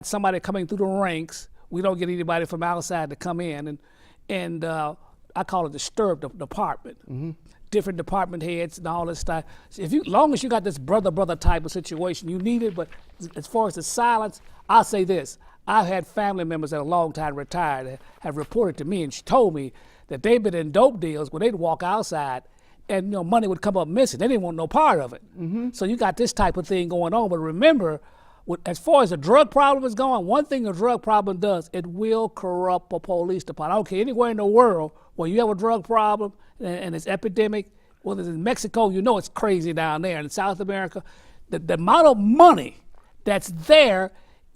somebody coming through the ranks. We don't get anybody from outside to come in, and I call it the stirrup department. Different department heads and all this stuff. So long as you got this brother type of situation, you need it. But as far as the silence, I'll say this: I've had family members that are long time retired that have reported to me, and she told me that they've been in dope deals where they'd walk outside and money would come up missing. They didn't want no part of it. So you got this type of thing going on. But remember, as far as the drug problem is going, one thing a drug problem does, it will corrupt a police department. I don't care anywhere in the world where you have a drug problem and it's epidemic, whether it's in Mexico, it's crazy down there. In South America, the amount of money that's there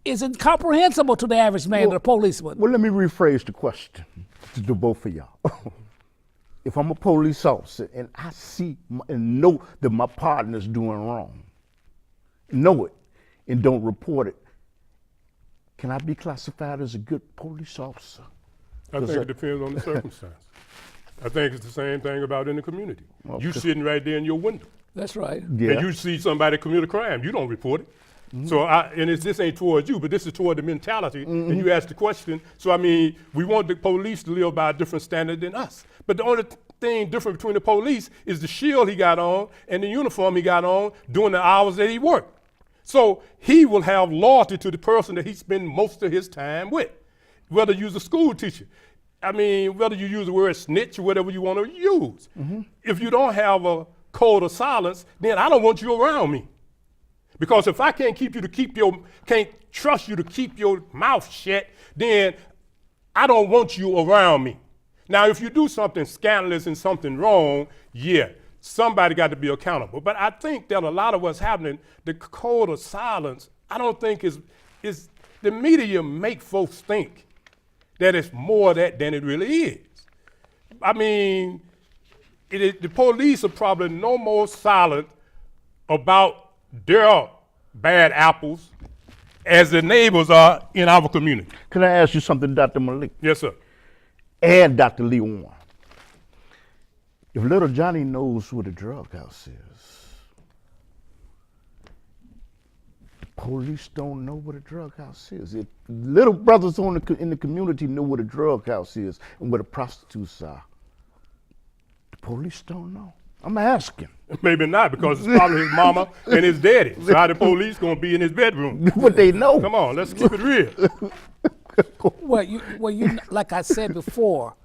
is incomprehensible to the average man, to the policeman. Well, let me rephrase the question to both of y'all. If I'm a police officer and I see and know that my partner's doing wrong, know it, and don't report it, can I be classified as a good police officer? I think it depends on the circumstance. I think it's the same thing about in the community. Okay. You sitting right there in your window. That's right. Yeah. And you see somebody commit a crime, you don't report it. So, this ain't towards you, but this is toward the mentality, and you ask the question. So, we want the police to live by a different standard than us. But the only thing different between the police is the shield he got on and the uniform he got on during the hours that he worked. So he will have loyalty to the person that he spends most of his time with, whether you're a school teacher. Whether you use the word snitch or whatever you want to use. If you don't have a code of silence, then I don't want you around me. Because if I can't trust you to keep your mouth shut, then I don't want you around me. Now, if you do something scandalous and something wrong, somebody got to be accountable. But I think that a lot of what's happening, the code of silence, I don't think is the media make folks think that it's more that than it really is. The police are probably no more silent about their bad apples as the neighbors are in our community. Can I ask you something, Dr. Malik? Yes, sir. And Dr. Lee Warren. If little Johnny knows where the drug house is, the police don't know where the drug house is. If little brothers in the community know where the drug house is and where the prostitutes are, the police don't know. I'm asking. Maybe not, because it's probably his mama and his daddy. So how the police gonna be in his bedroom? But they know. Come on, let's keep it real. Well, like I said before,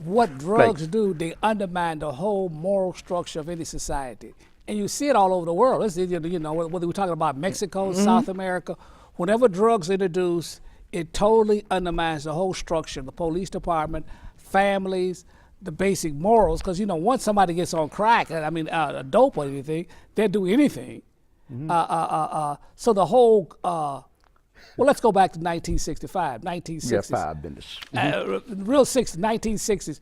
what drugs do, they undermine the whole moral structure of any society. And you see it all over the world. Whether we're talking about Mexico, South America, whenever drugs are introduced, it totally undermines the whole structure, the police department, families, the basic morals. Because, once somebody gets on crack, dope or anything, they'll do anything. So the whole, let's go back to 1965, 1960s. Yeah, 5 minutes. 1960s.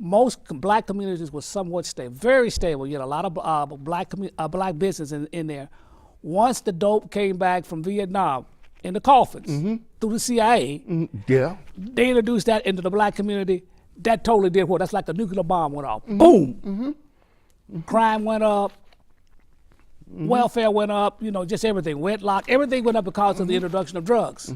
Most black communities were somewhat stable, very stable. You had a lot of black business in there. Once the dope came back from Vietnam in the coffins through the CIA, they introduced that into the black community. That totally did what? That's like a nuclear bomb went off. Boom. Crime went up. Welfare went up, just everything. Wedlock, everything went up because of the introduction of drugs.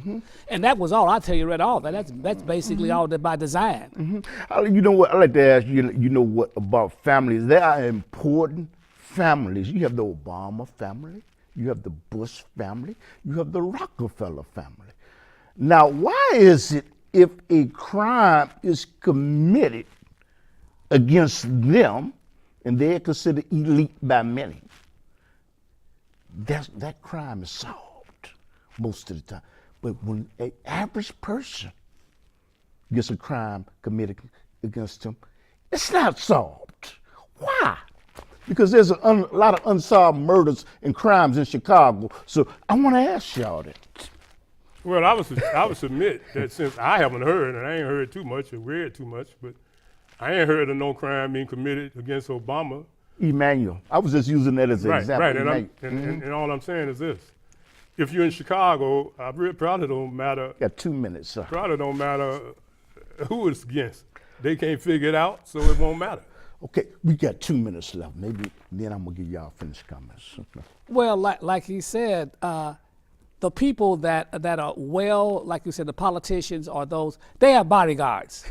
And that was all. I'll tell you right off. That's basically all that by design. You know what? I'd like to ask you, what about families? There are important families. You have the Obama family. You have the Bush family. You have the Rockefeller family. Now, why is it if a crime is committed against them and they're considered elite by many, that crime is solved most of the time? But when an average person gets a crime committed against them, it's not solved. Why? Because there's a lot of unsolved murders and crimes in Chicago. So I want to ask y'all that. Well, I would submit that since I haven't heard, and I ain't heard too much or read too much, but I ain't heard of no crime being committed against Obama. Emmanuel. I was just using that as an example. Right, and all I'm saying is this. If you're in Chicago, I probably don't matter. Got 2 minutes, sir. Probably don't matter who it's against. They can't figure it out, so it won't matter. Okay, we got 2 minutes left. Maybe then I'm gonna give y'all finished comments. Well, like he said, the people that are well, like you said, the politicians or those, they have bodyguards.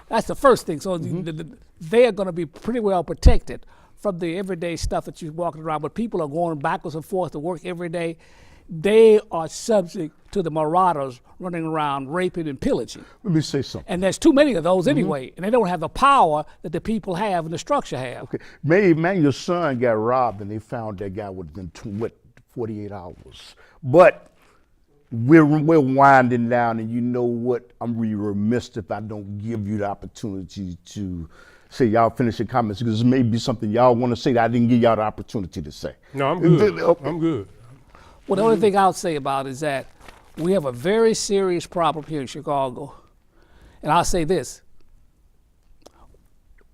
That's the first thing. So they are going to be pretty well protected from the everyday stuff that you're walking around. But people are going backwards and forth to work every day. They are subject to the marauders running around raping and pillaging. Let me say something. And there's too many of those anyway, and they don't have the power that the people have and the structure have. Okay, maybe man, your son got robbed and they found that guy within 48 hours. But we're winding down, and you know what? I'm really remiss if I don't give you the opportunity to say y'all finish your comments, because there may be something y'all want to say that I didn't give y'all the opportunity to say. No, I'm good. Okay. I'm good. Well, the only thing I'll say about it is that we have a very serious problem here in Chicago. And I'll say this.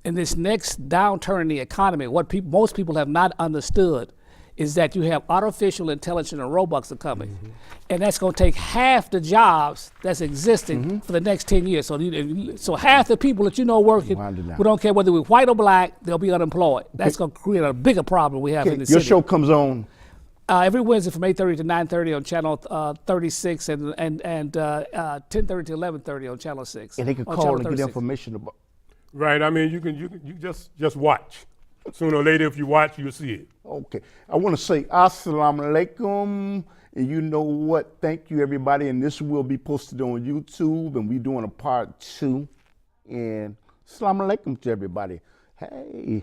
In this next downturn in the economy, what most people have not understood is that you have artificial intelligence and robots are coming. And that's going to take half the jobs that's existing for the next 10 years. So half the people that you know working, we don't care whether we're white or black, they'll be unemployed. That's going to create a bigger problem we have in the city. Your show comes on every Wednesday from 8:30 to 9:30 on channel 36 and 10:30 to 11:30 on channel 6. and they can on call channel and get 36. information about. Right. I mean, you just watch. Sooner or later, if you watch, you'll see it. Okay, I want to say assalamu alaikum, and you know what? Thank you, everybody, and this will be posted on YouTube, and we're doing a part 2. And assalamu alaikum to everybody. Hey.